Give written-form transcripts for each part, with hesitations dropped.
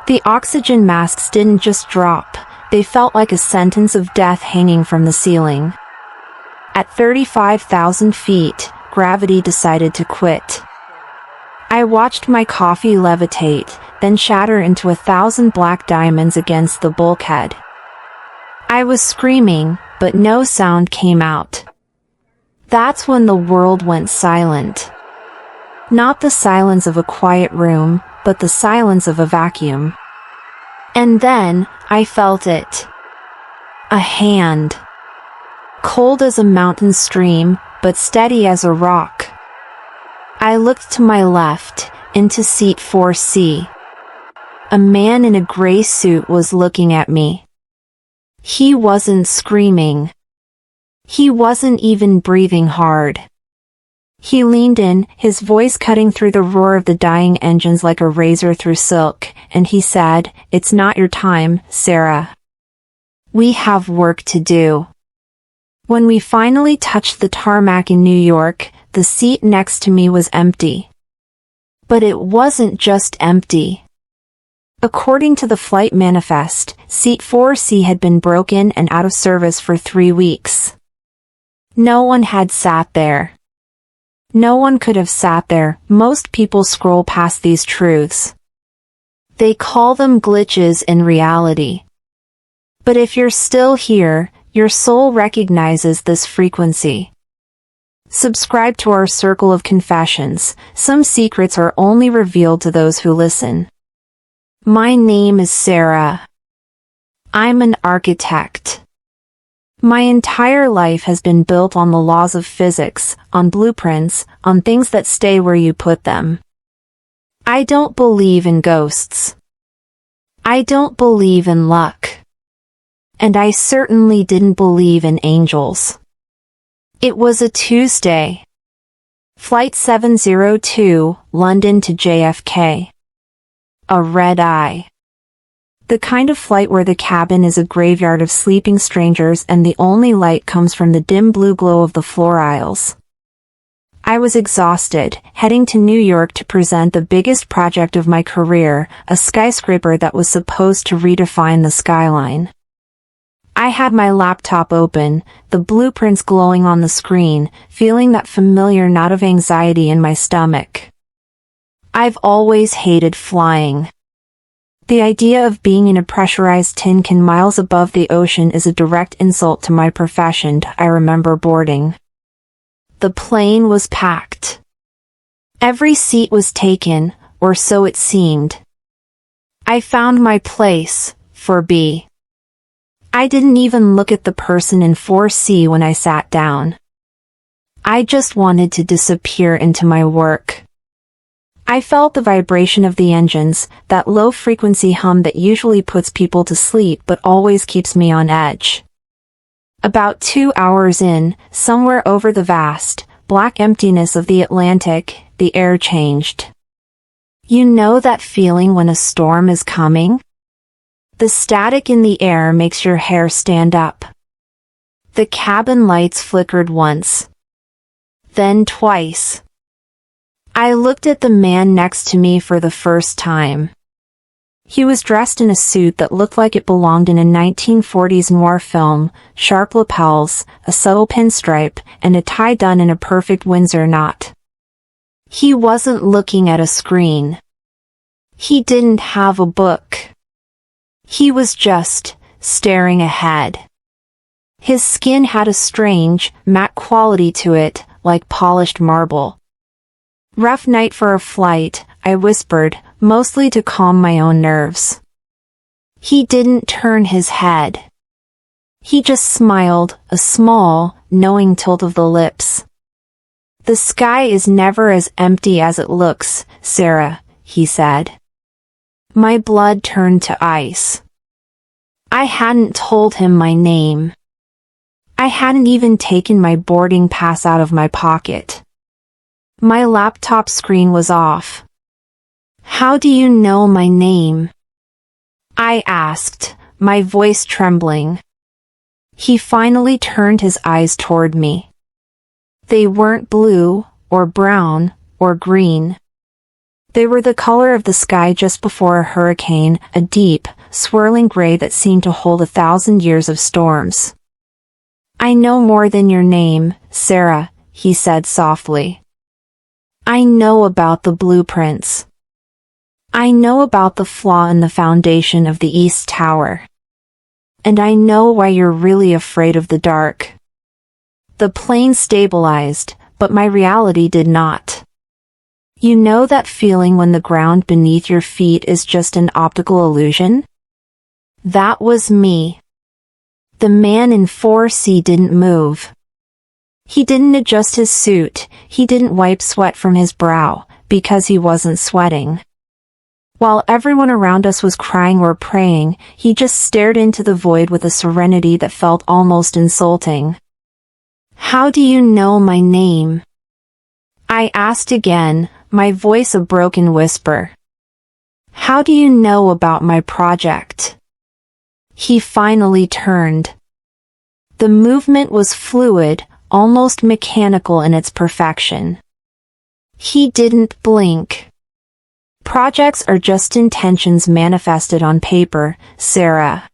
The oxygen masks didn't just drop, they felt like a sentence of death hanging from the ceiling. At 35,000 feet, gravity decided to quit. I watched my coffee levitate, then shatter into 1,000 black diamonds against the bulkhead. I was screaming, but no sound came out. That's when the world went silent. Not the silence of a quiet room, but the silence of a vacuum. And then, I felt it. A hand. Cold as a mountain stream, but steady as a rock. I looked to my left, into seat 4C. A man in a gray suit was looking at me. He wasn't screaming. He wasn't even breathing hard. He leaned in, his voice cutting through the roar of the dying engines like a razor through silk, and he said, "It's not your time, Sarah. We have work to do." When we finally touched the tarmac in New York, the seat next to me was empty. But it wasn't just empty. According to the flight manifest, seat 4C had been broken and out of service for 3 weeks. No one had sat there. No one could have sat there. Most people scroll past these truths. They call them glitches in reality. But if you're still here, your soul recognizes this frequency. Subscribe to our circle of confessions. Some secrets are only revealed to those who listen. My name is Sarah. I'm an architect. My entire life has been built on the laws of physics, on blueprints, on things that stay where you put them. I don't believe in ghosts. I don't believe in luck. And I certainly didn't believe in angels. It was a Tuesday. Flight 702, London to JFK. A red eye. The kind of flight where the cabin is a graveyard of sleeping strangers and the only light comes from the dim blue glow of the floor aisles. I was exhausted, heading to New York to present the biggest project of my career, a skyscraper that was supposed to redefine the skyline. I had my laptop open, the blueprints glowing on the screen, feeling that familiar knot of anxiety in my stomach. I've always hated flying. The idea of being in a pressurized tin can miles above the ocean is a direct insult to my profession. I remember boarding. The plane was packed. Every seat was taken, or so it seemed. I found my place, 4B. I didn't even look at the person in 4C when I sat down. I just wanted to disappear into my work. I felt the vibration of the engines, that low-frequency hum that usually puts people to sleep but always keeps me on edge. About 2 hours in, somewhere over the vast, black emptiness of the Atlantic, the air changed. You know that feeling when a storm is coming? The static in the air makes your hair stand up. The cabin lights flickered once. Then twice. I looked at the man next to me for the first time. He was dressed in a suit that looked like it belonged in a 1940s noir film, sharp lapels, a subtle pinstripe, and a tie done in a perfect Windsor knot. He wasn't looking at a screen. He didn't have a book. He was just staring ahead. His skin had a strange, matte quality to it, like polished marble. "Rough night for a flight," I whispered, mostly to calm my own nerves. He didn't turn his head. He just smiled, a small, knowing tilt of the lips. "The sky is never as empty as it looks, Sarah," he said. My blood turned to ice. I hadn't told him my name. I hadn't even taken my boarding pass out of my pocket. My laptop screen was off. "How do you know my name?" I asked, my voice trembling. He finally turned his eyes toward me. They weren't blue, or brown, or green. They were the color of the sky just before a hurricane, a deep, swirling gray that seemed to hold 1,000 years of storms. "I know more than your name, Sarah," he said softly. "I know about the blueprints. I know about the flaw in the foundation of the East Tower. And I know why you're really afraid of the dark." The plane stabilized, but my reality did not. You know that feeling when the ground beneath your feet is just an optical illusion? That was me. The man in 4C didn't move. He didn't adjust his suit, he didn't wipe sweat from his brow, because he wasn't sweating. While everyone around us was crying or praying, he just stared into the void with a serenity that felt almost insulting. "How do you know my name?" I asked again, my voice a broken whisper. "How do you know about my project?" He finally turned. The movement was fluid, almost mechanical in its perfection. He didn't blink. "Projects are just intentions manifested on paper, Sarah.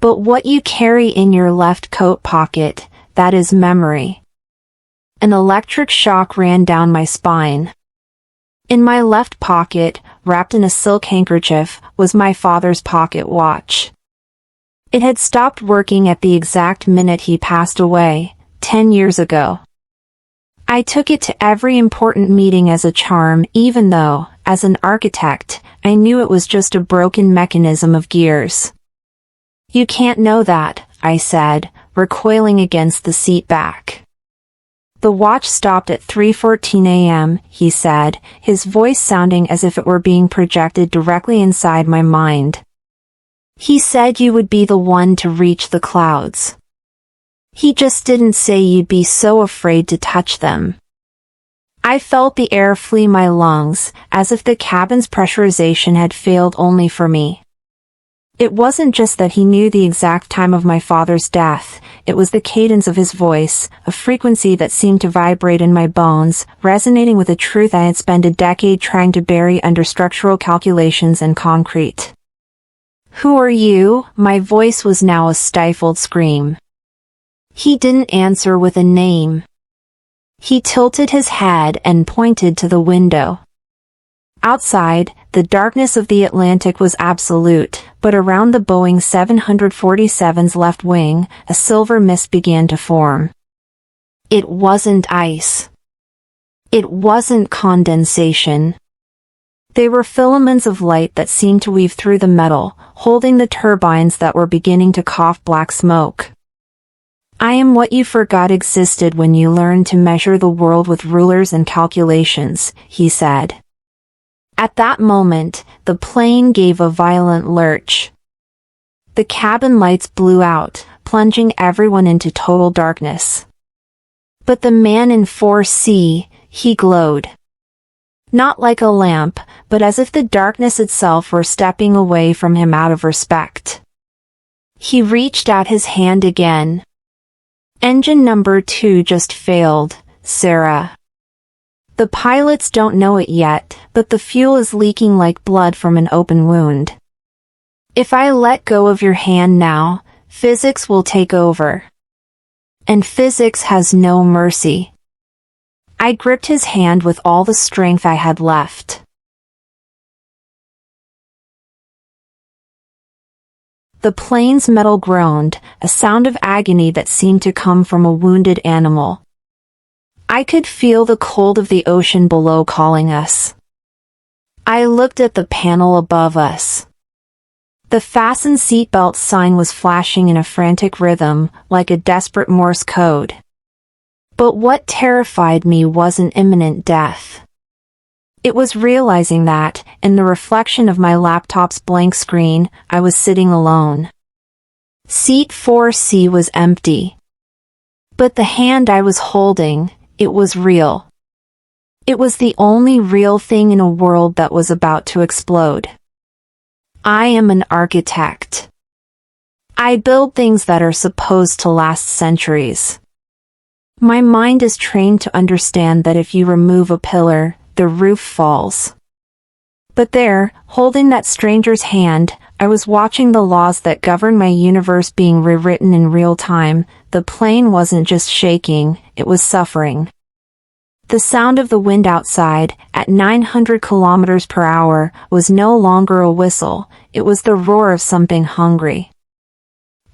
But what you carry in your left coat pocket, that is memory." An electric shock ran down my spine. In my left pocket, wrapped in a silk handkerchief, was my father's pocket watch. It had stopped working at the exact minute he passed away, 10 years ago. I took it to every important meeting as a charm, even though, as an architect, I knew it was just a broken mechanism of gears. "You can't know that," I said, recoiling against the seat back. "The watch stopped at 3:14 a.m., he said, his voice sounding as if it were being projected directly inside my mind. "He said you would be the one to reach the clouds. He just didn't say you'd be so afraid to touch them." I felt the air flee my lungs, as if the cabin's pressurization had failed only for me. It wasn't just that he knew the exact time of my father's death, it was the cadence of his voice, a frequency that seemed to vibrate in my bones, resonating with a truth I had spent a decade trying to bury under structural calculations and concrete. "Who are you?" My voice was now a stifled scream. He didn't answer with a name. He tilted his head and pointed to the window. Outside, the darkness of the Atlantic was absolute, but around the Boeing 747's left wing, a silver mist began to form. It wasn't ice. It wasn't condensation. They were filaments of light that seemed to weave through the metal, holding the turbines that were beginning to cough black smoke. "I am what you forgot existed when you learned to measure the world with rulers and calculations," he said. At that moment, the plane gave a violent lurch. The cabin lights blew out, plunging everyone into total darkness. But the man in 4C, he glowed. Not like a lamp, but as if the darkness itself were stepping away from him out of respect. He reached out his hand again. "Engine number 2 just failed, Sarah. The pilots don't know it yet, but the fuel is leaking like blood from an open wound. If I let go of your hand now, physics will take over. And physics has no mercy." I gripped his hand with all the strength I had left. The plane's metal groaned, a sound of agony that seemed to come from a wounded animal. I could feel the cold of the ocean below calling us. I looked at the panel above us. The fasten seatbelt sign was flashing in a frantic rhythm, like a desperate Morse code. But what terrified me wasn't imminent death. It was realizing that, in the reflection of my laptop's blank screen, I was sitting alone. Seat 4C was empty. But the hand I was holding, it was real. It was the only real thing in a world that was about to explode. I am an architect. I build things that are supposed to last centuries. My mind is trained to understand that if you remove a pillar, the roof falls. But there, holding that stranger's hand, I was watching the laws that govern my universe being rewritten in real time. The plane wasn't just shaking, it was suffering. The sound of the wind outside, at 900 kilometers per hour, was no longer a whistle, it was the roar of something hungry.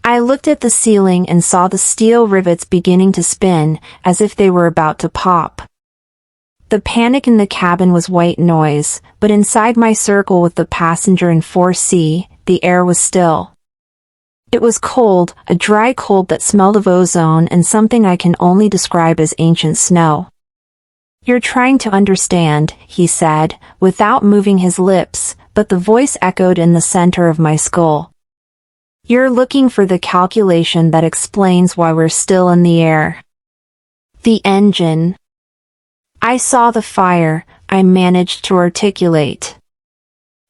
I looked at the ceiling and saw the steel rivets beginning to spin, as if they were about to pop. The panic in the cabin was white noise, but inside my circle with the passenger in 4C, the air was still. It was cold, a dry cold that smelled of ozone and something I can only describe as ancient snow. "You're trying to understand," he said, without moving his lips, but the voice echoed in the center of my skull. "You're looking for the calculation that explains why we're still in the air." The engine. I saw the fire, I managed to articulate.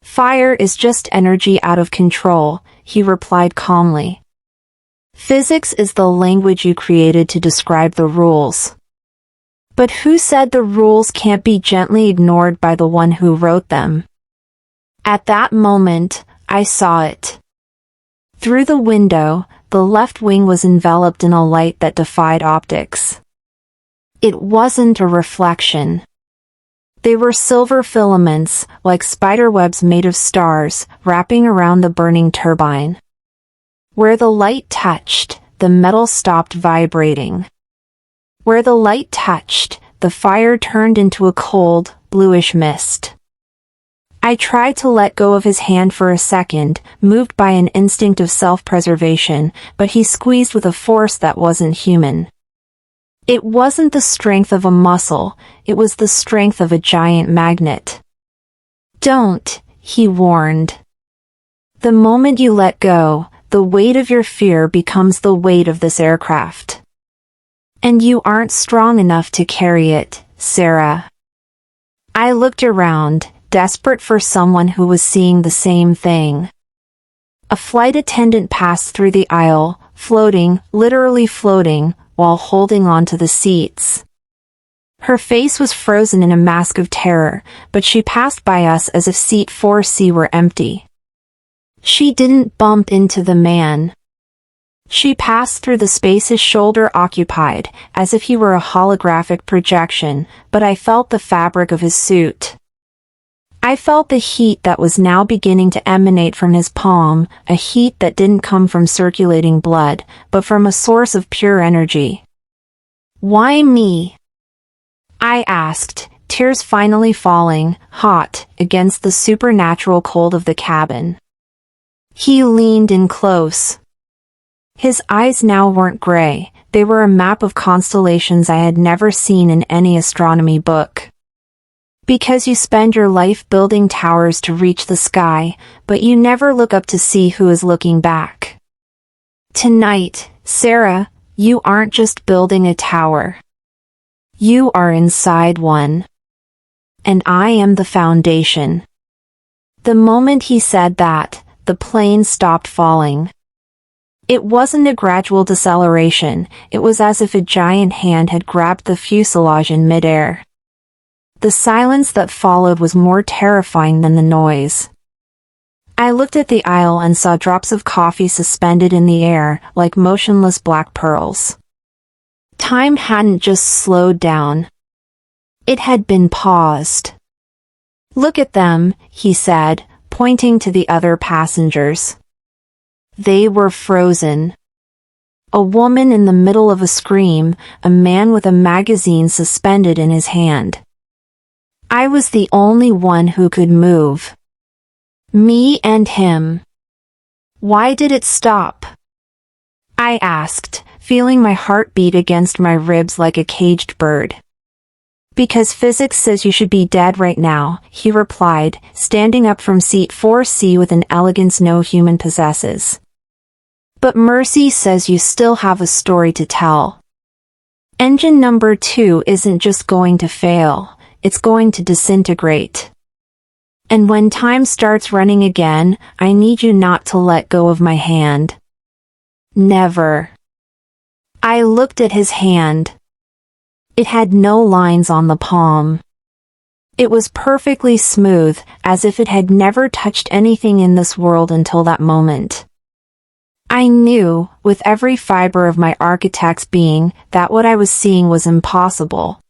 "Fire is just energy out of control," he replied calmly. "Physics is the language you created to describe the rules. But who said the rules can't be gently ignored by the one who wrote them?" At that moment, I saw it. Through the window, the left wing was enveloped in a light that defied optics. It wasn't a reflection. They were silver filaments, like spiderwebs made of stars, wrapping around the burning turbine. Where the light touched, the metal stopped vibrating. Where the light touched, the fire turned into a cold, bluish mist. I tried to let go of his hand for a second, moved by an instinct of self-preservation, but he squeezed with a force that wasn't human. It wasn't the strength of a muscle, it was the strength of a giant magnet. "Don't," he warned. "The moment you let go, the weight of your fear becomes the weight of this aircraft. And you aren't strong enough to carry it, Sarah." I looked around, desperate for someone who was seeing the same thing. A flight attendant passed through the aisle, floating, literally floating, while holding on to the seats. Her face was frozen in a mask of terror, but she passed by us as if seat 4C were empty. She didn't bump into the man. She passed through the space his shoulder occupied, as if he were a holographic projection, but I felt the fabric of his suit. I felt the heat that was now beginning to emanate from his palm, a heat that didn't come from circulating blood, but from a source of pure energy. "Why me?" I asked, tears finally falling, hot, against the supernatural cold of the cabin. He leaned in close. His eyes now weren't gray, they were a map of constellations I had never seen in any astronomy book. "Because you spend your life building towers to reach the sky, but you never look up to see who is looking back. Tonight, Sarah, you aren't just building a tower. You are inside one. And I am the foundation." The moment he said that, the plane stopped falling. It wasn't a gradual deceleration, it was as if a giant hand had grabbed the fuselage in midair. The silence that followed was more terrifying than the noise. I looked at the aisle and saw drops of coffee suspended in the air, like motionless black pearls. Time hadn't just slowed down. It had been paused. "Look at them," he said, pointing to the other passengers. They were frozen. A woman in the middle of a scream, a man with a magazine suspended in his hand. I was the only one who could move. Me and him. "Why did it stop?" I asked, feeling my heart beat against my ribs like a caged bird. "Because physics says you should be dead right now," he replied, standing up from seat 4C with an elegance no human possesses. "But mercy says you still have a story to tell. Engine number 2 isn't just going to fail, it's going to disintegrate. And when time starts running again, I need you not to let go of my hand. Never." I looked at his hand. It had no lines on the palm. It was perfectly smooth, as if it had never touched anything in this world until that moment. I knew, with every fiber of my architect's being, that what I was seeing was impossible.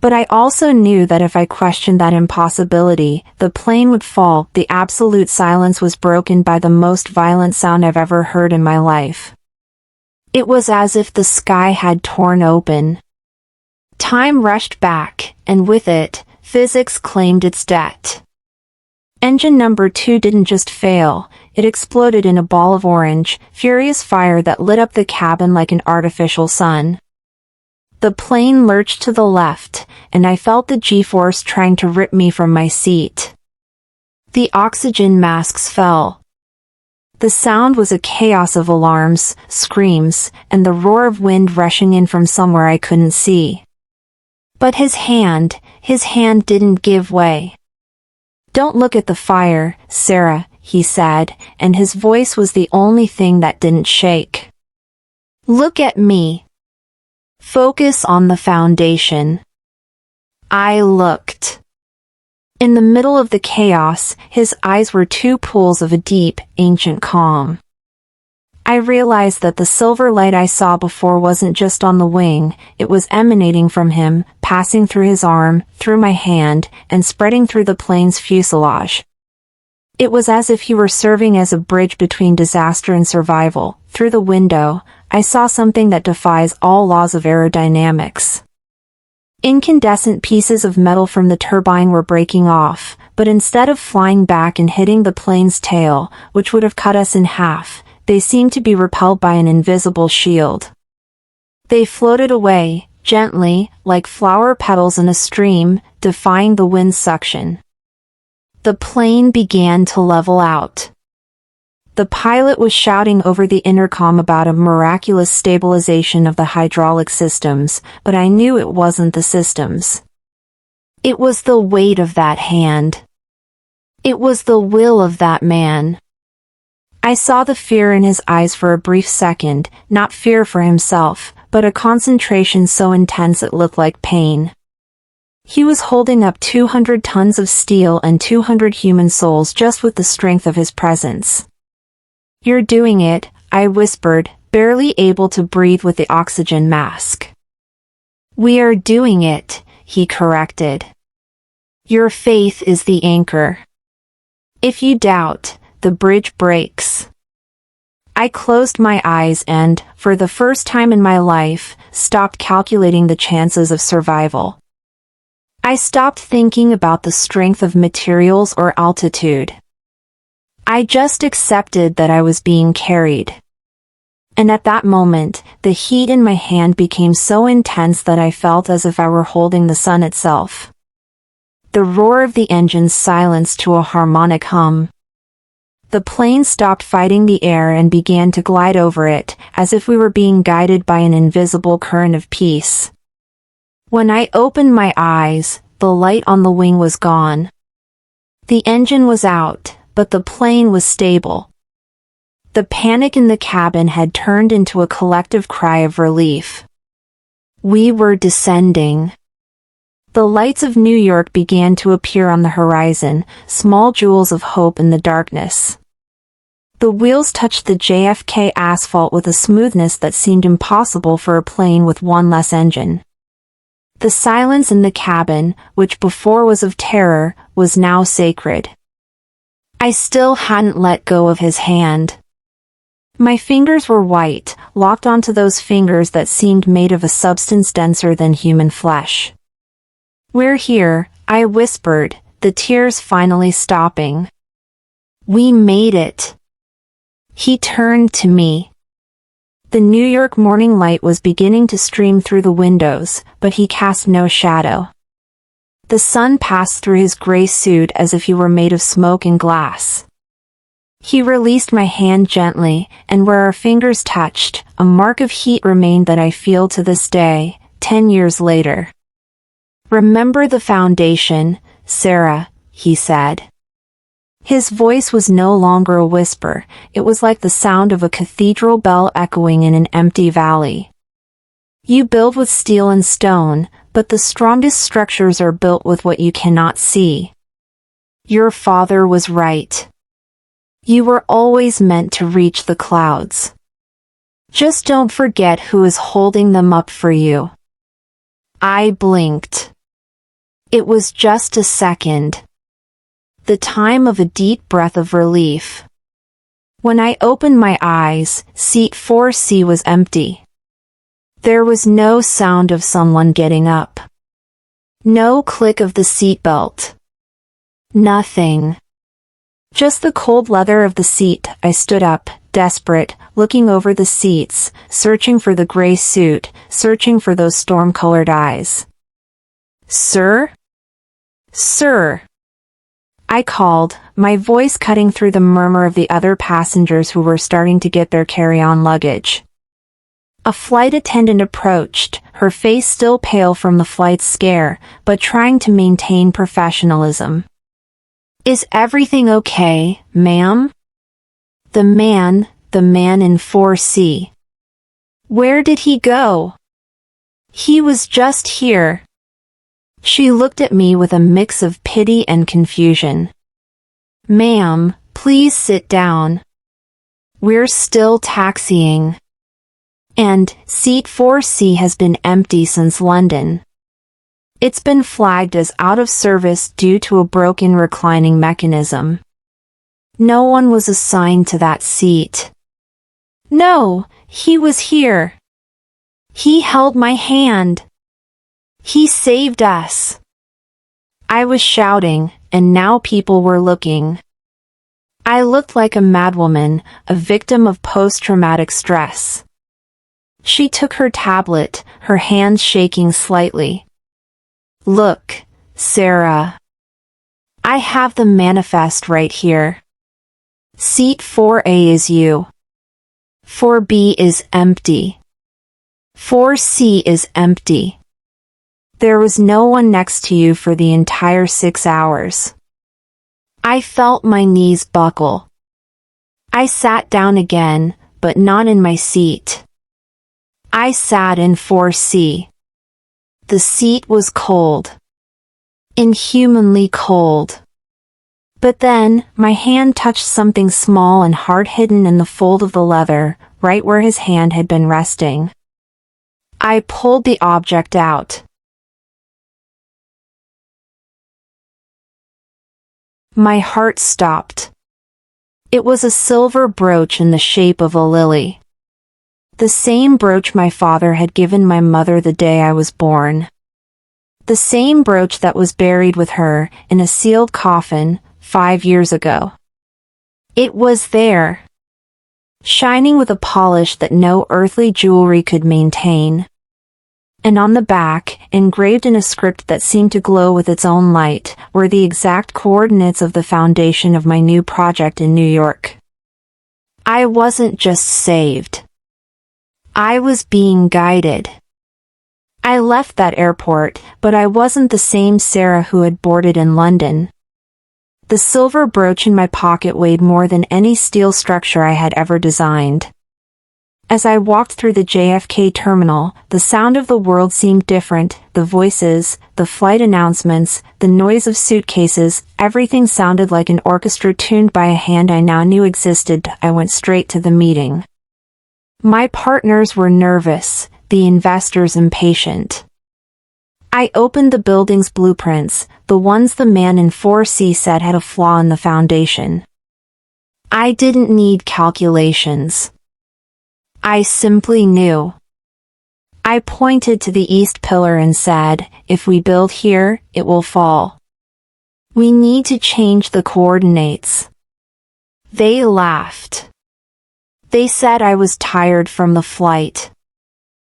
But I also knew that if I questioned that impossibility, the plane would fall. The absolute silence was broken by the most violent sound I've ever heard in my life. It was as if the sky had torn open. Time rushed back, and with it, physics claimed its debt. Engine number 2 didn't just fail, it exploded in a ball of orange, furious fire that lit up the cabin like an artificial sun. The plane lurched to the left, and I felt the G-force trying to rip me from my seat. The oxygen masks fell. The sound was a chaos of alarms, screams, and the roar of wind rushing in from somewhere I couldn't see. But his hand didn't give way. "Don't look at the fire, Sarah," he said, and his voice was the only thing that didn't shake. "Look at me. Focus on the foundation." I looked. In the middle of the chaos, his eyes were two pools of a deep, ancient calm. I realized that the silver light I saw before wasn't just on the wing, it was emanating from him, passing through his arm, through my hand, and spreading through the plane's fuselage. It was as if he were serving as a bridge between disaster and survival. Through the window, I saw something that defies all laws of aerodynamics. Incandescent pieces of metal from the turbine were breaking off, but instead of flying back and hitting the plane's tail, which would have cut us in half, they seemed to be repelled by an invisible shield. They floated away, gently, like flower petals in a stream, defying the wind's suction. The plane began to level out. The pilot was shouting over the intercom about a miraculous stabilization of the hydraulic systems, but I knew it wasn't the systems. It was the weight of that hand. It was the will of that man. I saw the fear in his eyes for a brief second, not fear for himself, but a concentration so intense it looked like pain. He was holding up 200 tons of steel and 200 human souls just with the strength of his presence. "You're doing it," I whispered, barely able to breathe with the oxygen mask. "We are doing it," he corrected. "Your faith is the anchor. If you doubt, the bridge breaks." I closed my eyes and, for the first time in my life, stopped calculating the chances of survival. I stopped thinking about the strength of materials or altitude. I just accepted that I was being carried. And at that moment, the heat in my hand became so intense that I felt as if I were holding the sun itself. The roar of the engines silenced to a harmonic hum. The plane stopped fighting the air and began to glide over it, as if we were being guided by an invisible current of peace. When I opened my eyes, the light on the wing was gone. The engine was out, but the plane was stable. The panic in the cabin had turned into a collective cry of relief. We were descending. The lights of New York began to appear on the horizon, small jewels of hope in the darkness. The wheels touched the JFK asphalt with a smoothness that seemed impossible for a plane with one less engine. The silence in the cabin, which before was of terror, was now sacred. I still hadn't let go of his hand. My fingers were white, locked onto those fingers that seemed made of a substance denser than human flesh. "We're here," I whispered, the tears finally stopping. "We made it." He turned to me. The New York morning light was beginning to stream through the windows, but he cast no shadow. The sun passed through his gray suit as if he were made of smoke and glass. He released my hand gently, and where our fingers touched, a mark of heat remained that I feel to this day, 10 years later. "Remember the foundation, Sarah," he said. His voice was no longer a whisper, it was like the sound of a cathedral bell echoing in an empty valley. "You build with steel and stone, But the strongest structures are built with what you cannot see. Your father was right. You were always meant to reach the clouds. Just don't forget who is holding them up for you. I blinked. It was just a second. The time of a deep breath of relief. When I opened my eyes, seat 4C was empty. There was no sound of someone getting up. No click of the seatbelt. Nothing. Just the cold leather of the seat. I stood up, desperate, looking over the seats, searching for the gray suit, searching for those storm-colored eyes. Sir? Sir! I called, my voice cutting through the murmur of the other passengers who were starting to get their carry-on luggage. A flight attendant approached, her face still pale from the flight's scare, but trying to maintain professionalism. Is everything okay, ma'am? The man in 4C. Where did he go? He was just here. She looked at me with a mix of pity and confusion. Ma'am, please sit down. We're still taxiing. And seat 4C has been empty since London. It's been flagged as out of service due to a broken reclining mechanism. No one was assigned to that seat. No, he was here. He held my hand. He saved us. I was shouting, and now people were looking. I looked like a madwoman, a victim of post-traumatic stress. She took her tablet, her hands shaking slightly. Look, Sarah. I have the manifest right here. Seat 4A is you. 4B is empty. 4C is empty. There was no one next to you for the entire 6 hours. I felt my knees buckle. I sat down again, but not in my seat. I sat in 4C. The seat was cold. Inhumanly cold. But then, my hand touched something small and hard hidden in the fold of the leather, right where his hand had been resting. I pulled the object out. My heart stopped. It was a silver brooch in the shape of a lily. The same brooch my father had given my mother the day I was born. The same brooch that was buried with her, in a sealed coffin, 5 years ago. It was there. Shining with a polish that no earthly jewelry could maintain. And on the back, engraved in a script that seemed to glow with its own light, were the exact coordinates of the foundation of my new project in New York. I wasn't just saved. I was being guided. I left that airport, but I wasn't the same Sarah who had boarded in London. The silver brooch in my pocket weighed more than any steel structure I had ever designed. As I walked through the JFK terminal, the sound of the world seemed different, the voices, the flight announcements, the noise of suitcases, everything sounded like an orchestra tuned by a hand I now knew existed. I went straight to the meeting. My partners were nervous, the investors impatient. I opened the building's blueprints, the ones the man in 4C said had a flaw in the foundation. I didn't need calculations. I simply knew. I pointed to the east pillar and said, if we build here, it will fall. We need to change the coordinates. They laughed. They said I was tired from the flight.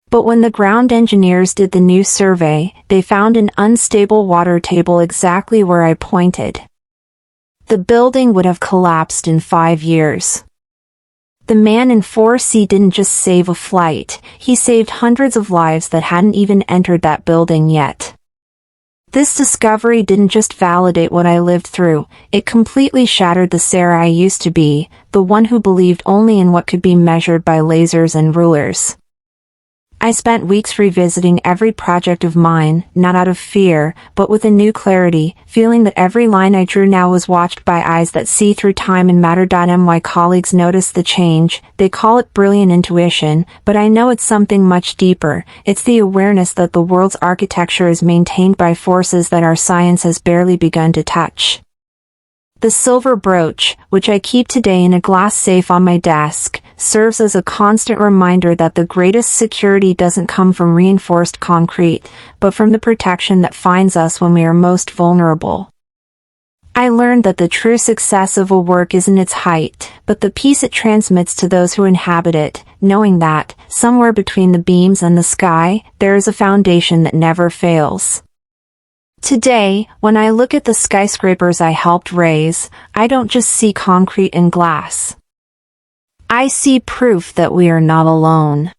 But when the ground engineers did the new survey, they found an unstable water table exactly where I pointed. The building would have collapsed in 5 years. The man in 4C didn't just save a flight, he saved hundreds of lives that hadn't even entered that building yet. This discovery didn't just validate what I lived through, it completely shattered the Sarah I used to be, the one who believed only in what could be measured by lasers and rulers. I spent weeks revisiting every project of mine, not out of fear, but with a new clarity, feeling that every line I drew now was watched by eyes that see through time and matter. My colleagues noticed the change. They call it brilliant intuition, but I know it's something much deeper. It's the awareness that the world's architecture is maintained by forces that our science has barely begun to touch. The silver brooch, which I keep today in a glass safe on my desk, serves as a constant reminder that the greatest security doesn't come from reinforced concrete, but from the protection that finds us when we are most vulnerable. I learned that the true success of a work isn't its height, but the peace it transmits to those who inhabit it, knowing that, somewhere between the beams and the sky, there is a foundation that never fails. Today, when I look at the skyscrapers I helped raise, I don't just see concrete and glass. I see proof that we are not alone.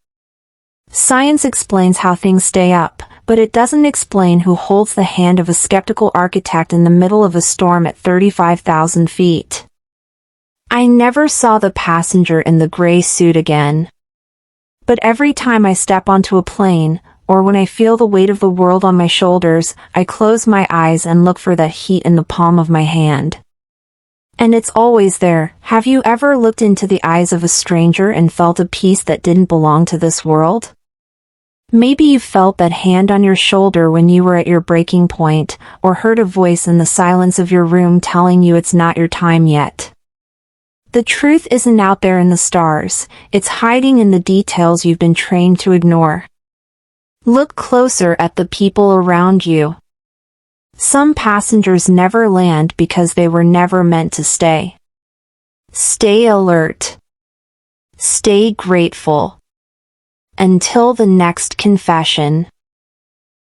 Science explains how things stay up, but it doesn't explain who holds the hand of a skeptical architect in the middle of a storm at 35,000 feet. I never saw the passenger in the gray suit again. But every time I step onto a plane, or when I feel the weight of the world on my shoulders, I close my eyes and look for that heat in the palm of my hand. And it's always there. Have you ever looked into the eyes of a stranger and felt a peace that didn't belong to this world? Maybe you felt that hand on your shoulder when you were at your breaking point, or heard a voice in the silence of your room telling you it's not your time yet. The truth isn't out there in the stars, it's hiding in the details you've been trained to ignore. Look closer at the people around you. Some passengers never land because they were never meant to stay. Stay alert. Stay grateful. Until the next confession.